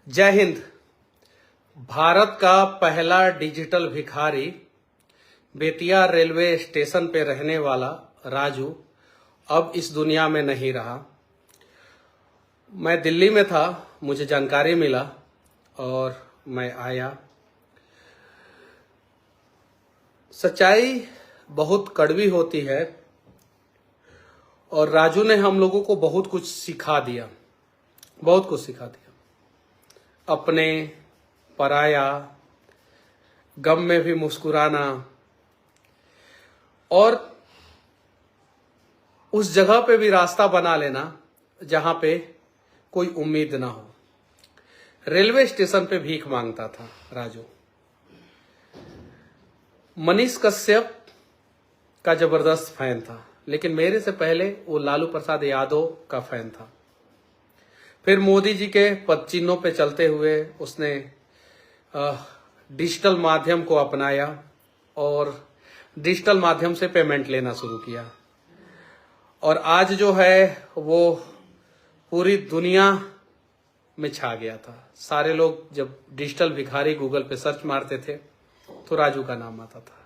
जय हिंद। भारत का पहला डिजिटल भिखारी बेतिया रेलवे स्टेशन पे रहने वाला राजू अब इस दुनिया में नहीं रहा। मैं दिल्ली में था, मुझे जानकारी मिला और मैं आया। सच्चाई बहुत कड़वी होती है और राजू ने हम लोगों को बहुत कुछ सिखा दिया, बहुत कुछ सिखा दिया। अपने, पराया, गम में भी मुस्कुराना और उस जगह पे भी रास्ता बना लेना जहां पे कोई उम्मीद ना हो। रेलवे स्टेशन पे भीख मांगता था राजू। मनीष कश्यप का जबरदस्त फैन था, लेकिन मेरे से पहले वो लालू प्रसाद यादव का फैन था। फिर मोदी जी के पद चिन्हों पे चलते हुए उसने डिजिटल माध्यम को अपनाया और डिजिटल माध्यम से पेमेंट लेना शुरू किया। और आज जो है वो पूरी दुनिया में छा गया था। सारे लोग जब डिजिटल भिखारी गूगल पे सर्च मारते थे तो राजू का नाम आता था।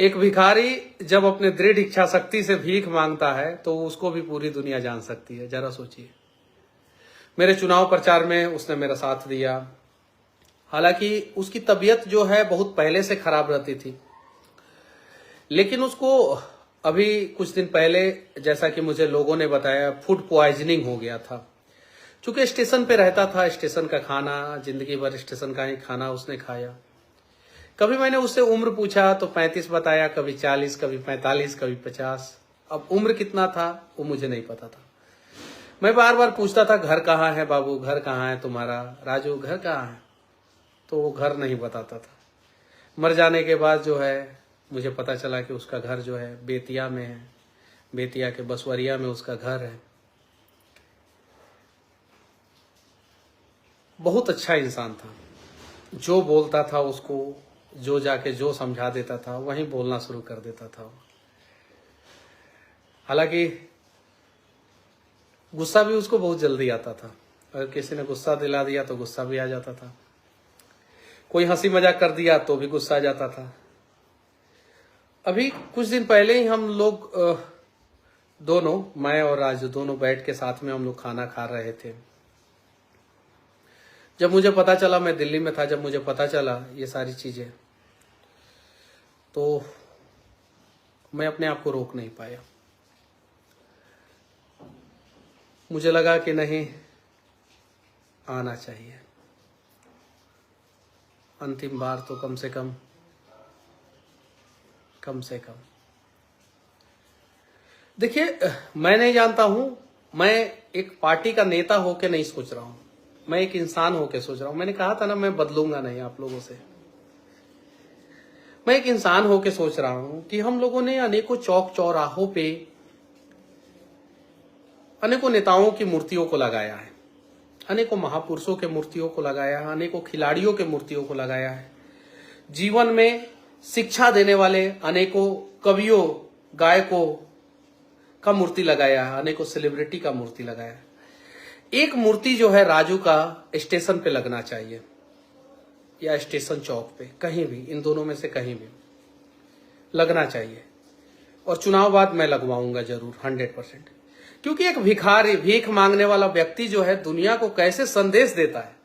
एक भिखारी जब अपने दृढ़ इच्छा शक्ति से भीख मांगता है तो उसको भी पूरी दुनिया जान सकती है। जरा सोचिए, मेरे चुनाव प्रचार में उसने मेरा साथ दिया। हालांकि उसकी तबीयत जो है बहुत पहले से खराब रहती थी, लेकिन उसको अभी कुछ दिन पहले, जैसा कि मुझे लोगों ने बताया, फूड पॉइजनिंग हो गया था। चूंकि स्टेशन पे रहता था, स्टेशन का खाना, जिंदगी भर स्टेशन का ही खाना उसने खाया। कभी मैंने उससे उम्र पूछा तो 35 बताया, कभी 40, कभी 45, कभी 50। अब उम्र कितना था वो मुझे नहीं पता था। मैं बार बार पूछता था, घर कहाँ है बाबू, घर कहाँ है तुम्हारा, राजू घर कहाँ है, तो वो घर नहीं बताता था। मर जाने के बाद जो है मुझे पता चला कि उसका घर जो है बेतिया में है, बेतिया के बसवरिया में उसका घर है। बहुत अच्छा इंसान था, जो बोलता था उसको जो जाके जो समझा देता था वहीं बोलना शुरू कर देता था। हालांकि गुस्सा भी उसको बहुत जल्दी आता था। अगर किसी ने गुस्सा दिला दिया तो गुस्सा भी आ जाता था। कोई हंसी मजाक कर दिया तो भी गुस्सा आ जाता था। अभी कुछ दिन पहले ही हम लोग दोनों, मैं और राजू दोनों बैठ के साथ में हम लोग खाना खा रहे थे। जब मुझे पता चला, मैं दिल्ली में था, जब मुझे पता चला ये सारी चीजें, तो मैं अपने आप को रोक नहीं पाया। मुझे लगा कि नहीं, आना चाहिए। अंतिम बार तो कम से कम देखिए, मैं नहीं जानता हूं, मैं एक पार्टी का नेता होके नहीं सोच रहा हूं, मैं एक इंसान होके सोच रहा हूं। मैंने कहा था ना, मैं बदलूंगा नहीं आप लोगों से। मैं एक इंसान होके सोच रहा हूं कि हम लोगों ने अनेकों चौक चौराहों पे अनेकों नेताओं की मूर्तियों को लगाया है, अनेकों महापुरुषों के मूर्तियों को लगाया है, अनेकों खिलाड़ियों के मूर्तियों को लगाया है। जीवन में शिक्षा देने वाले अनेकों कवियों, गायकों का मूर्ति लगाया है, अनेकों सेलिब्रिटी का मूर्ति लगाया है। एक मूर्ति जो है राजू का स्टेशन पे लगना चाहिए, या स्टेशन चौक पे, कहीं भी, इन दोनों में से कहीं भी लगना चाहिए। और चुनाव बाद मैं लगवाऊंगा जरूर, 100%। क्योंकि एक भिखारी, भीख मांगने वाला व्यक्ति जो है दुनिया को कैसे संदेश देता है।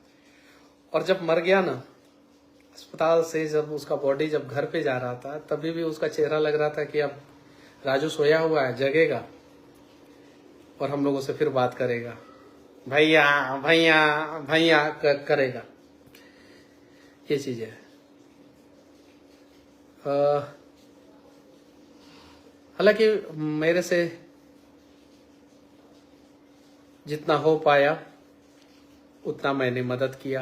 और जब मर गया ना, अस्पताल से जब उसका बॉडी जब घर पे जा रहा था, तभी भी उसका चेहरा लग रहा था कि अब राजू सोया हुआ है, जगेगा और हम लोगों से फिर बात करेगा, भैया भैया भैया करेगा। ये चीज है। हालांकि मेरे से जितना हो पाया उतना मैंने मदद किया।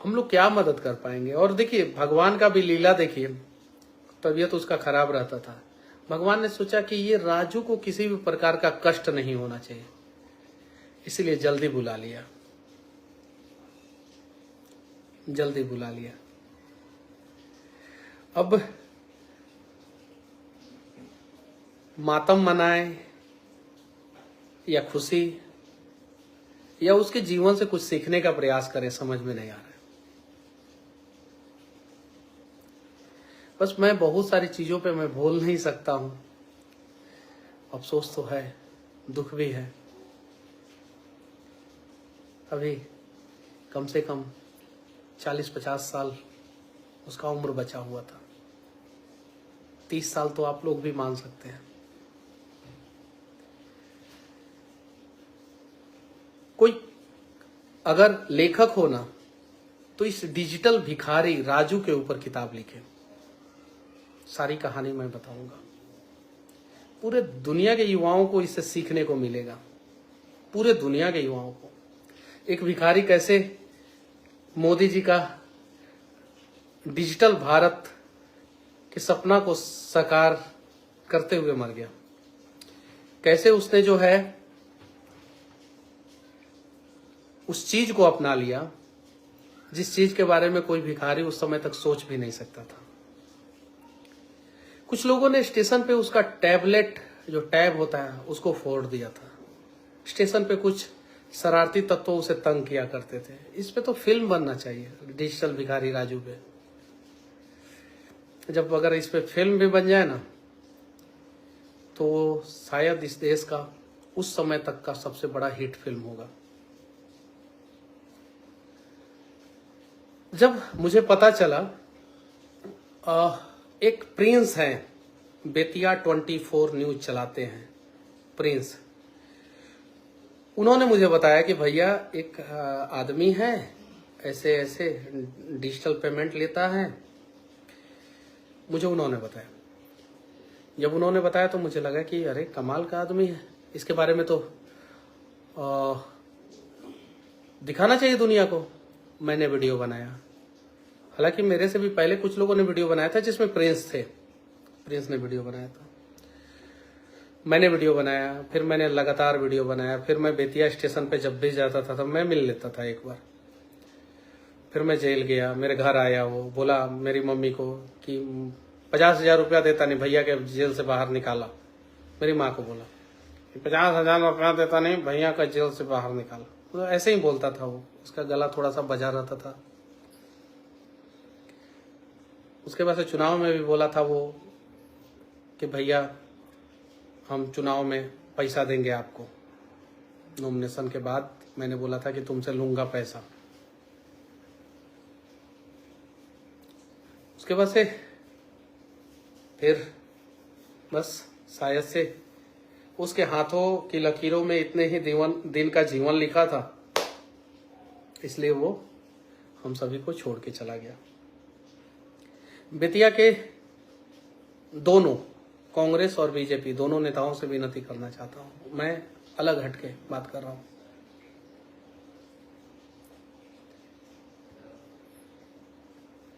हम लोग क्या मदद कर पाएंगे। और देखिए, भगवान का भी लीला देखिए, तबीयत उसका खराब रहता था। भगवान ने सोचा कि ये राजू को किसी भी प्रकार का कष्ट नहीं होना चाहिए, इसलिए जल्दी बुला लिया, जल्दी बुला लिया। अब मातम मनाए या खुशी, या उसके जीवन से कुछ सीखने का प्रयास करें, समझ में नहीं आ रहा है। बस मैं बहुत सारी चीजों पे मैं बोल नहीं सकता हूं, अफसोस तो है, दुख भी है। अभी कम से कम 40-50 साल उसका उम्र बचा हुआ था, 30 साल तो आप लोग भी मान सकते हैं। कोई अगर लेखक हो ना, तो इस डिजिटल भिखारी राजू के ऊपर किताब लिखे, सारी कहानी मैं बताऊंगा। पूरे दुनिया के युवाओं को इससे सीखने को मिलेगा, पूरे दुनिया के युवाओं को। एक भिखारी कैसे मोदी जी का डिजिटल भारत के सपना को साकार करते हुए मर गया, कैसे उसने जो है उस चीज को अपना लिया जिस चीज के बारे में कोई भिखारी उस समय तक सोच भी नहीं सकता था। कुछ लोगों ने स्टेशन पे उसका टैबलेट, जो टैब होता है, उसको फोड़ दिया था। स्टेशन पे कुछ शरारती तत्व उसे तंग किया करते थे। इस पे तो फिल्म बनना चाहिए, डिजिटल भिखारी राजू पे। जब अगर इस पे फिल्म भी बन जाए ना, तो शायद इस देश का उस समय तक का सबसे बड़ा हिट फिल्म होगा। जब मुझे पता चला, एक प्रिंस हैं, बेतिया 24 न्यूज चलाते हैं प्रिंस, उन्होंने मुझे बताया कि भैया एक आदमी है, ऐसे ऐसे डिजिटल पेमेंट लेता है। मुझे उन्होंने बताया। जब उन्होंने बताया तो मुझे लगा कि अरे कमाल का आदमी है, इसके बारे में तो दिखाना चाहिए दुनिया को। मैंने वीडियो बनाया, हालांकि मेरे से भी पहले कुछ लोगों ने वीडियो बनाया था जिसमें प्रिंस थे, प्रिंस ने वीडियो बनाया था। मैंने वीडियो बनाया, फिर मैंने लगातार वीडियो बनाया। फिर मैं बेतिया स्टेशन पे जब भी जाता था तब मैं मिल लेता था एक बार। फिर मैं जेल गया, मेरे घर आया, वो बोला मेरी मम्मी को कि 50,000 रुपया देता नहीं, भैया के जेल से बाहर निकाला। मेरी माँ को बोला कि 50,000 रुपया देता नहीं, भैया का जेल से बाहर निकाला। तो ऐसे ही बोलता था वो, उसका गला थोड़ा सा बजा रहता था। उसके बाद से चुनाव में भी बोला था वो कि भैया हम चुनाव में पैसा देंगे आपको। नॉमिनेशन के बाद मैंने बोला था कि तुमसे लूंगा पैसा। उसके बाद से फिर बस शायद से उसके हाथों की लकीरों में इतने ही दिन का जीवन लिखा था, इसलिए वो हम सभी को छोड़ के चला गया। बेतिया के दोनों, कांग्रेस और बीजेपी, दोनों नेताओं से विनती करना चाहता हूं। मैं अलग हटके बात कर रहा हूं।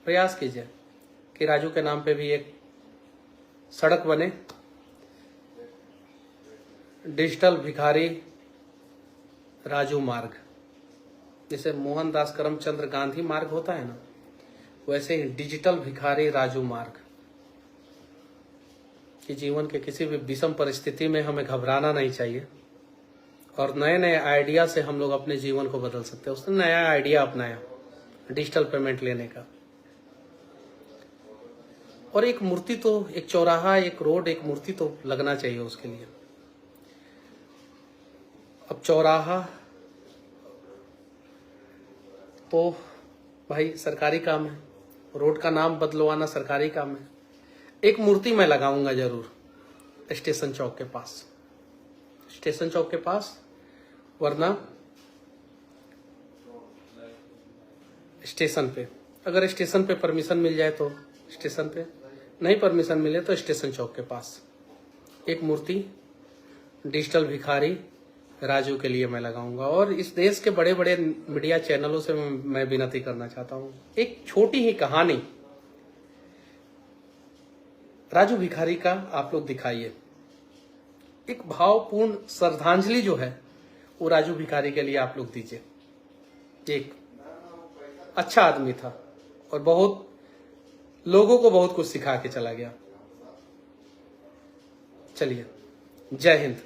प्रयास कीजिए कि राजू के नाम पे भी एक सड़क बने, डिजिटल भिखारी राजू मार्ग। जैसे मोहनदास करमचंद गांधी मार्ग होता है ना, वैसे ही डिजिटल भिखारी राजू मार्ग। कि जीवन के किसी भी विषम परिस्थिति में हमें घबराना नहीं चाहिए, और नए नए आइडिया से हम लोग अपने जीवन को बदल सकते हैं। उसने नया आइडिया अपनाया डिजिटल पेमेंट लेने का। और एक मूर्ति तो, एक चौराहा, एक रोड, एक मूर्ति तो लगना चाहिए उसके लिए। अब चौराहा तो भाई सरकारी काम है, रोड का नाम बदलवाना सरकारी काम है। एक मूर्ति मैं लगाऊंगा जरूर स्टेशन चौक के पास, स्टेशन चौक के पास, वरना स्टेशन पे। अगर स्टेशन पे परमिशन मिल जाए तो स्टेशन पे, नहीं परमिशन मिले तो स्टेशन चौक के पास एक मूर्ति डिजिटल भिखारी राजू के लिए मैं लगाऊंगा। और इस देश के बड़े बड़े मीडिया चैनलों से मैं विनती करना चाहता हूं, एक छोटी ही कहानी राजू भिखारी का आप लोग दिखाइए। एक भावपूर्ण श्रद्धांजलि जो है वो राजू भिखारी के लिए आप लोग दीजिए। एक अच्छा आदमी था और बहुत लोगों को बहुत कुछ सिखा के चला गया। चलिए, जय हिंद।